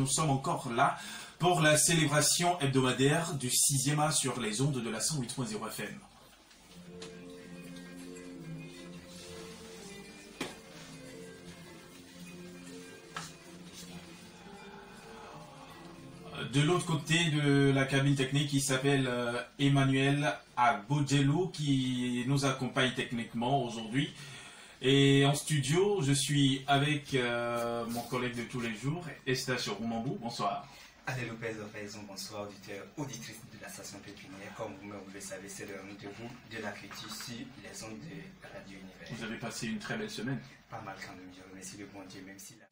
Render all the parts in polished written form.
nous sommes encore là pour la célébration hebdomadaire du 6e A sur les ondes de la 108.0 FM. De l'autre côté de la cabine technique, il s'appelle Emmanuel Agbodjelou qui nous accompagne techniquement aujourd'hui. Et en studio, je suis avec mon collègue de tous les jours, Eustache Roumambou. Bonsoir. Allez Lopez Raison, bonsoir auditeurs, auditrices de la station pépinière. Comme vous-même vous le savez, c'est le rendez-vous de la critique sur les ondes de Radio Univers. Vous avez passé une très belle semaine. Pas mal quand même, je remercie le bon Dieu, même si là...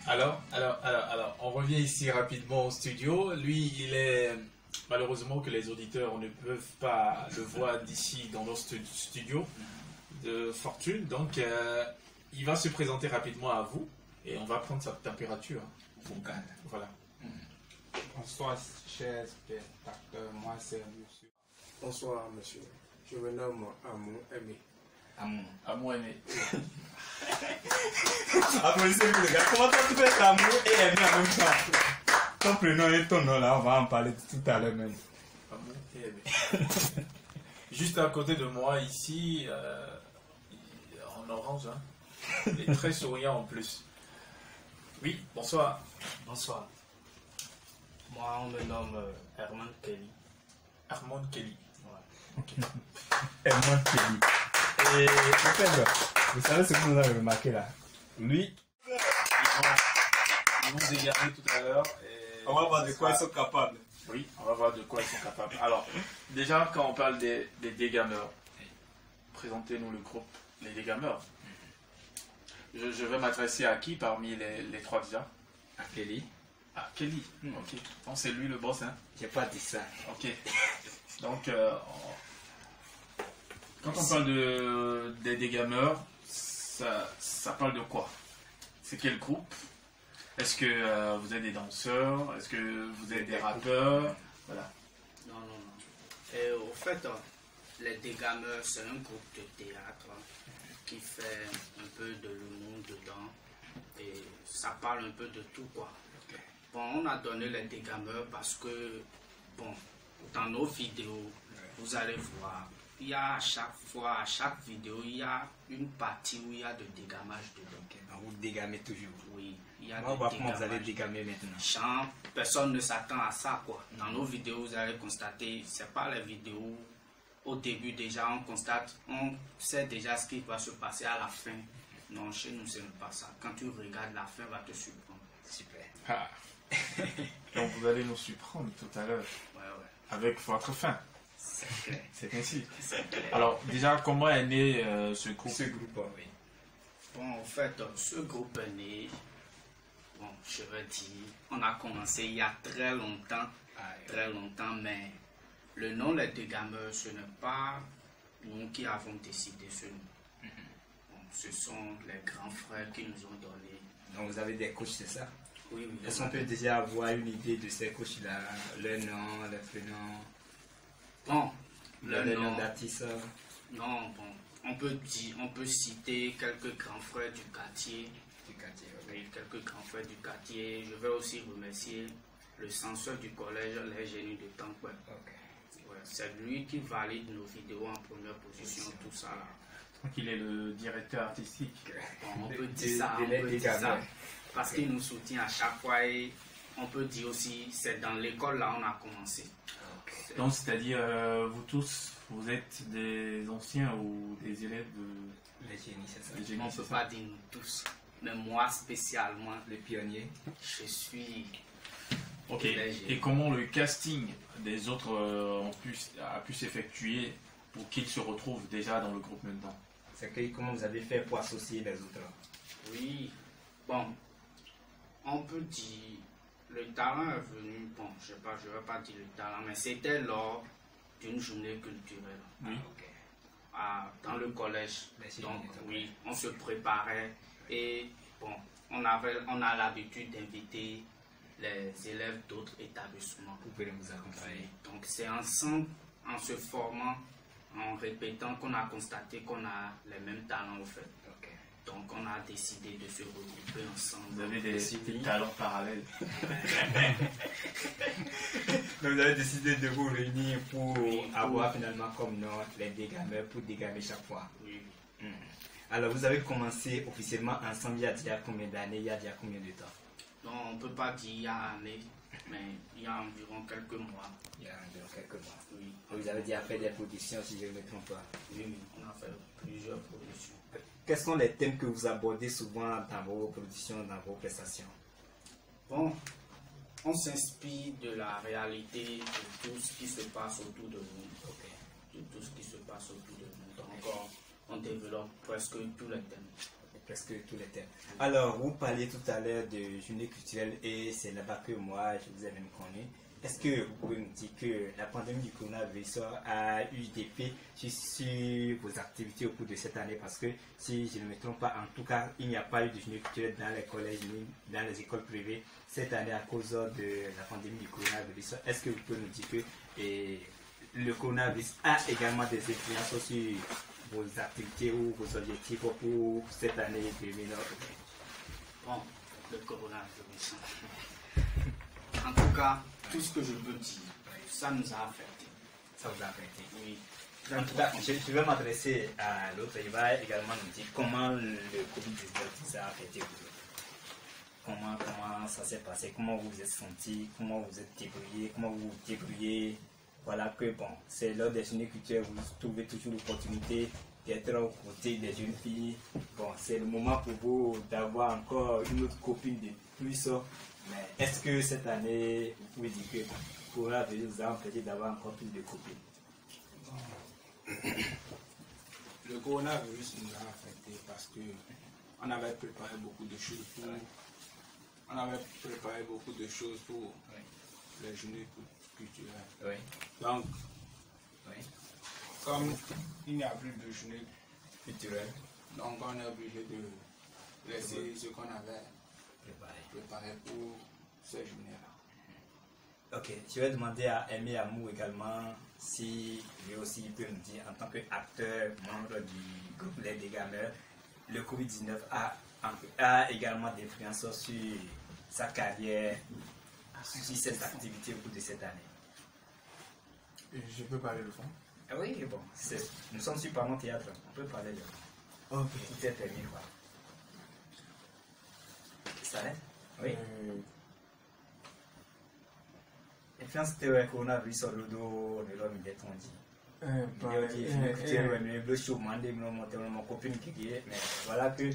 Alors, on revient ici rapidement au studio. Lui, il est... Malheureusement que les auditeurs ne peuvent pas le voir d'ici dans notre studio de fortune. Donc, il va se présenter rapidement à vous et on va prendre sa température vocale. Voilà. Bonsoir, chers spectateurs. Moi, c'est monsieur. Bonsoir, monsieur. Je me nomme Amon Aimé. Amour aimé. Applaudissez-vous les gars. Comment tu fais Amour et Aimé en même temps? Ton prénom et ton nom là, on va en parler tout à l'heure même. Amour et aimé. Juste à côté de moi ici, en orange, hein. Il est très souriant en plus. Oui, bonsoir. Bonsoir. Moi, on me nomme Herman Kelly. Armand Kelly. Ouais. Herman Kelly. Et en fait, vous savez ce que vous avez remarqué là? Lui, Ils vont dégager tout à l'heure. on va voir de quoi ils sont capables. Oui, on va voir de quoi ils sont capables. Alors, déjà, quand on parle des dégameurs, présentez-nous le groupe, les dégameurs. Je vais m'adresser à qui parmi les trois déjà? À Kelly. Ah, Kelly. Ok. Bon, c'est lui le boss, hein? J'ai pas dit ça. Ok. Donc, quand on parle des dégameurs, ça parle de quoi? C'est quel groupe? Est-ce que vous êtes des danseurs? Est-ce que vous êtes des rappeurs? Voilà. Non. Et au fait, les Dégameurs, c'est un groupe de théâtre qui fait un peu de l'humour dedans. Et ça parle un peu de tout, quoi. Bon, on a donné les Dégameurs parce que, bon, dans nos vidéos, vous allez voir, il y a à chaque vidéo, il y a une partie où il y a de dégamage dedans. Ok, donc vous dégamez toujours. Oui, il y a On va voir comment vous dégamage. allez dégamer maintenant. Chant, personne ne s'attend à ça, quoi. Dans nos vidéos, vous allez constater, c'est pas les vidéos. Au début, déjà, on constate, on sait déjà ce qui va se passer à la fin. Non, chez nous, ce n'est pas ça. Quand tu regardes, la fin va te surprendre. Super. Ah. Donc, vous allez nous surprendre tout à l'heure Ouais. avec votre fin. C'est clair. C'est ainsi. C'est clair. Alors, déjà, comment est né ce groupe? Ce groupe, oui. Bon, en fait, ce groupe est né, bon, je veux dire, on a commencé il y a très longtemps, mais le nom Les Dégameurs, ce n'est pas nous qui avons décidé ce nom. Bon, ce sont les grands frères qui nous ont donné. Donc vous avez des coachs, c'est ça? Oui. Est-ce qu'on peut déjà avoir une idée de ces coachs-là? Leur nom, leur prénom, Bon, leur nom d'artiste? non, bon, on peut citer quelques grands frères du quartier. Oui, quelques grands frères du quartier. Je vais aussi remercier le censeur du collège, les génies de Tankoué. Ok. Ouais, c'est lui qui valide nos vidéos en première position, tout ça là. Donc, il est le directeur artistique. Bon, on peut dire ça, parce qu'il nous soutient à chaque fois et on peut dire aussi, c'est dans l'école là on a commencé. Donc, c'est-à-dire, vous tous, vous êtes des anciens ou des élèves de... Les génies, c'est ça? Les génies, On ne c'est peut ça? pas dire nous tous, mais moi spécialement, Les pionniers. je suis... Ok. les génies. Et comment le casting des autres a pu s'effectuer pour qu'ils se retrouvent déjà dans le groupe maintenant? C'est que comment vous avez fait pour associer les autres? Oui, bon, on peut dire, le talent est venu, bon, je ne vais pas dire le talent, mais c'était lors d'une journée culturelle. Oui. Ok. Dans le collège. Les Donc, génies, oui, on se préparait et bon, on a l'habitude d'inviter les élèves d'autres établissements. Vous pouvez nous accompagner. Donc, c'est ensemble, en se formant, en répétant qu'on a constaté qu'on a les mêmes talents au fait. Ok. Donc on a décidé de se regrouper ensemble. Vous avez des talents parallèles. Donc vous avez décidé de vous réunir pour avoir finalement comme nom les dégameurs pour dégamer chaque fois. Oui. Alors vous avez commencé officiellement ensemble il y a combien d'années, il y a combien de temps? Donc on ne peut pas dire il y a année, mais il y a environ quelques mois. Il y a environ quelques mois. Oui. Vous avez déjà fait des productions si je ne me trompe pas. Oui, on a fait plusieurs productions. Quels sont les thèmes que vous abordez souvent dans vos productions, dans vos prestations? Bon, on s'inspire de la réalité de tout ce qui se passe autour de nous. De tout ce qui se passe autour de nous. Donc on développe presque tous les thèmes. Presque tous les thèmes. Alors, vous parliez tout à l'heure de journée culturelle et c'est là-bas que moi, je vous ai même connu. Est-ce que vous pouvez me dire que la pandémie du coronavirus a eu des effets sur vos activités au cours de cette année? Parce que si je ne me trompe pas, en tout cas, il n'y a pas eu de journée culturelle dans les collèges ni dans les écoles privées cette année à cause de la pandémie du coronavirus. Est-ce que vous pouvez nous dire que le coronavirus a également des influences sur vos activités ou vos objectifs pour cette année 2020? Bon, le coronavirus. En tout cas, tout ce que je peux dire, ça nous a affecté. Ça vous a affecté? Oui. En tout cas, je vais m'adresser à l'autre. Il va également nous dire comment le Covid-19 vous a affecté. Comment ça s'est passé, comment vous vous êtes senti, comment vous êtes débrouillé, comment vous vous débrouillez. Voilà que bon, c'est lors des journées culturelles, vous trouvez toujours l'opportunité d'être aux côtés des jeunes filles. Bon, c'est le moment pour vous d'avoir encore une autre copine de plus. Mais est-ce que cette année, vous pouvez dire que pour vous a empêché d'avoir encore plus de copines? Le coronavirus nous a affecté parce que on avait préparé beaucoup de choses pour, les journées culturelles. Oui. Donc, Oui. comme il n'y a plus de journée Culturel. donc on est obligé de laisser ce qu'on avait préparé pour ces journées-là. Ok, je vais demander à Aimé Amou également si lui aussi peut nous dire en tant qu'acteur, membre du groupe Les Dégameurs, le Covid-19 a également des influences sur sa carrière, sur ses activités au cours de cette année. Je peux parler le fond? Ah oui, bon, nous sommes sur Parlons Théâtre, on peut parler de Ok. tout est permis, quoi. Ça va? Oui. Influence de coronavirus sur le dos de l'homme il est tondi. Mon copine qui dit, mais voilà que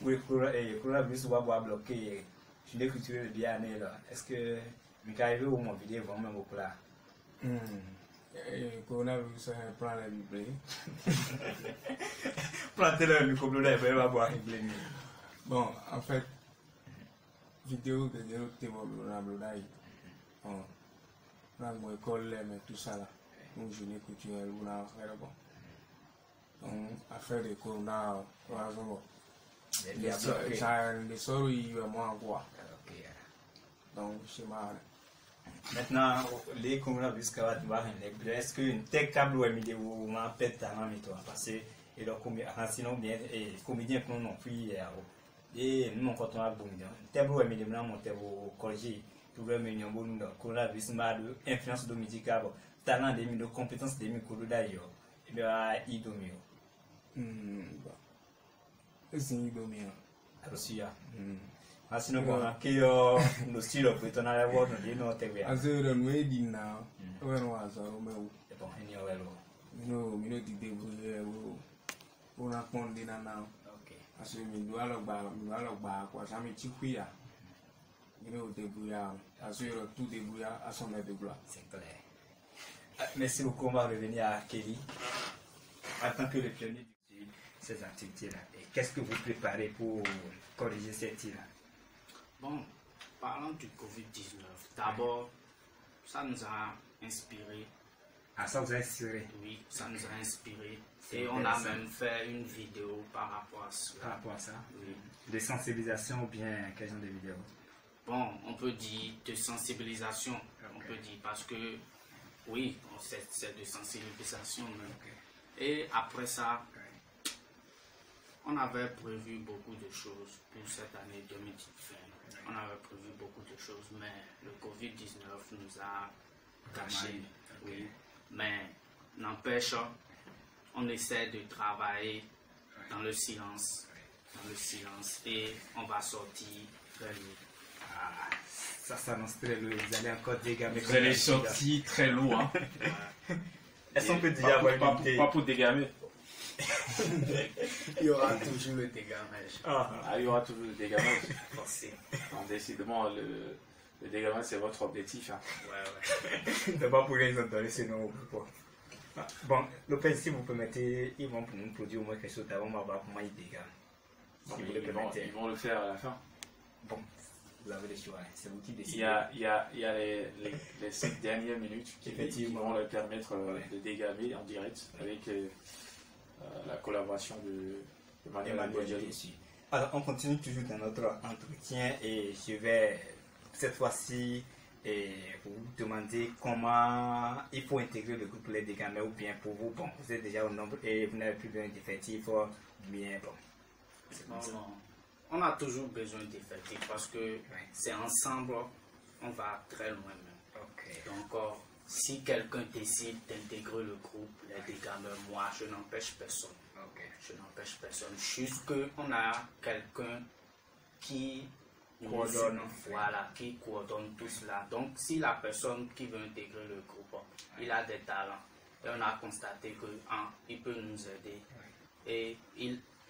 le coronavirus va bloquer. Je l'ai culturé le bien année là. Est-ce que vous arrivez au mon vidéo vraiment au plat? Le coronavirus prend la Bible. Plantez le micro là, il va boire une blé. Bon, en fait, vidéo que j'ai vu bon, dans mon école, mais tout ça là, une journée culturelle, on a fait bon. Donc, affaire de corona, on a les sorts, ils vont moins quoi. Donc, c'est mal. Maintenant, les coronavirus, est-ce qu'une telle câble ou une vidéo m'a fait ta main, parce que sinon, bien, et comédien que nous n'avons plus, et nous, quand on a bon, tel ou une monter au collège. Le coronavirus m'a influence de médical, talent des de compétences des micros d'ailleurs, et bien, il domine. C'est une domine. Alors, sinon, nous style of it on our world, you know, as a wedding now, when was a Romeo? No, we know the day we will not pond dinner now. Okay. As we do all back, was I mean, Chiquia. You know, the bouillard, as we are two de bouillard, as on the block. C'est clair. Merci beaucoup, on va revenir à Kelly. En tant que le pionnier de ces activités-là, qu'est-ce que vous préparez pour corriger ces tirs-là? Bon, parlant du Covid-19, d'abord, ça nous a inspiré. Ah, ça vous a inspiré? Oui, ça nous a inspiré. Et on a même fait une vidéo par rapport à ça. Par rapport à ça? Oui. De sensibilisation ou bien quel genre de vidéo? Bon, on peut dire de sensibilisation. Okay. On peut dire parce que, oui, c'est de sensibilisation même. Okay. Et après ça, on avait prévu beaucoup de choses pour cette année 2020. On avait prévu beaucoup de choses, mais le Covid-19 nous a caché. Oui. Mais n'empêche, on essaie de travailler dans le silence, et on va sortir très lourd. Ah, ça s'annonce très lourd. Vous allez encore dégamer. Vous allez sortir très lourd. Hein. Est-ce qu'on peut déjà avoir une idée? Pas pour dégamer. Il y aura toujours le dégamage. Il y aura toujours le dégamage. Forcé. Décidément, le dégamage, c'est votre objectif. Hein. Ouais. D'abord, pour les autres, donner ce nom au plus. Bon, Lopez, si vous permettez, ils vont nous produire au moins quelque chose d'avant, on va voir comment ils dégagent. Si vous le permettez. Ils vont le faire à la fin. Bon, vous avez le choix, c'est vous qui décidez. Il y a les 5 dernières minutes qui vont leur permettre de dégamer en direct avec la collaboration de Manuel Bogelou. Alors, on continue toujours dans notre entretien et je vais cette fois-ci vous demander comment il faut intégrer le groupe Les Dégamers ou bien pour vous, bon, vous êtes déjà au nombre et vous n'avez plus besoin d'effectifs, bien bon. Non. On a toujours besoin d'effectifs parce que c'est ensemble, on va très loin même. Okay. Donc, si quelqu'un décide d'intégrer le groupe Les Dégamers, moi, je n'empêche personne. Okay. Je n'empêche personne. Juste qu'on a quelqu'un qui coordonne. Voilà, qui coordonne tout cela. Donc, si la personne qui veut intégrer le groupe, il a des talents, et on a constaté qu'il peut nous aider. Et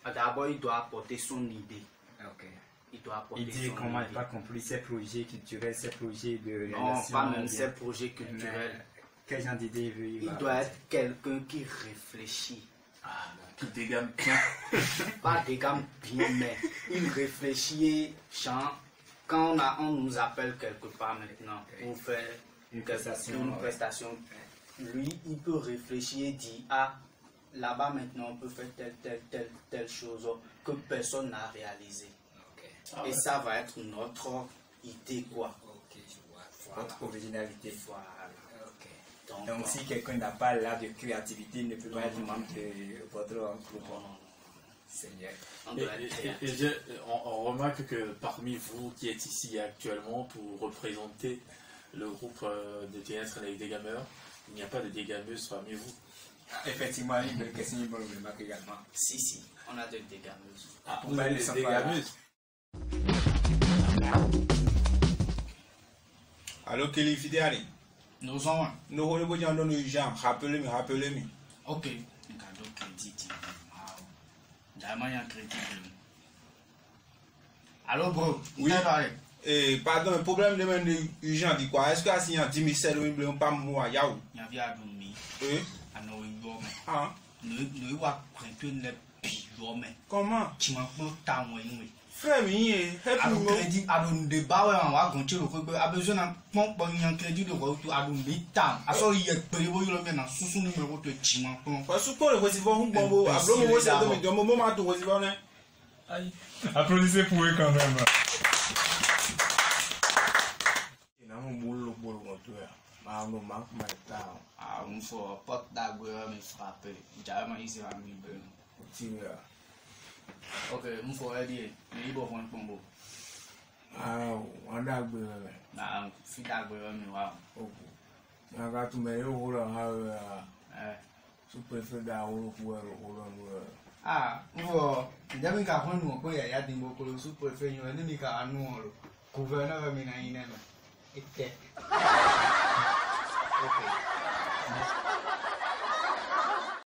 d'abord, il doit apporter son idée. Okay. Il doit apporter il dit son comment idée. il va compris ces projets culturels, ces projets de non, pas même ces projets culturels. Quel genre d'idée il doit être quelqu'un qui réfléchit. Qui dégame bien. Pas dégame bien, mais il réfléchit. Quand on nous appelle quelque part maintenant pour faire une prestation, lui, il peut réfléchir et dire là-bas maintenant on peut faire telle chose que personne n'a réalisé. Et ça va être notre idée, quoi. Voilà. Votre originalité. Voilà. Donc si quelqu'un n'a pas là de créativité, il ne peut pas être membre de votre groupe. Seigneur. On remarque que parmi vous qui êtes ici actuellement pour représenter le groupe de théâtre Les Dégamers, il n'y a pas de dégameuse parmi vous. Effectivement, il y a une question qui me remarque également. Si, on a des dégameuses. Vous avez des dégameuses. Allô, Kelly Fidéali. Nous sommes. Nous voulons dire dans nos gens, rappelez-moi. Ok. Un cadeau crédit. D'ailleurs, il y a un crédit. Allô, bro. Oui. Pardon, le problème de même urgent, dit quoi? Est-ce que si un 10 000 ne peut pas mourir? Il y a un dormi. Oui. Ah. Nous avons prêté le pigeon. Comment? Tu m'as pas frère, help me. Crédit à un débat, on va continuer le a besoin d'un pont pour un crédit de retour à un bitam. À ce qu'il y a prévu le bien sous son numéro de Chima. Parce que le receveur, on va vous de moment de receveur. Applaudissez pour eux quand même. On faut porte d'agua me frapper. Jamais ici à mi ok, on faut aider. Mais il faut un combo. On a agbe. Fit d'agua me wa. On a tout mais au sous-préfet d'Aouro pour jamais qu'à prendre nous quoi il y a des mots que le sous-préfet nous n'est qu'à nous gouverneur mais n'a rien.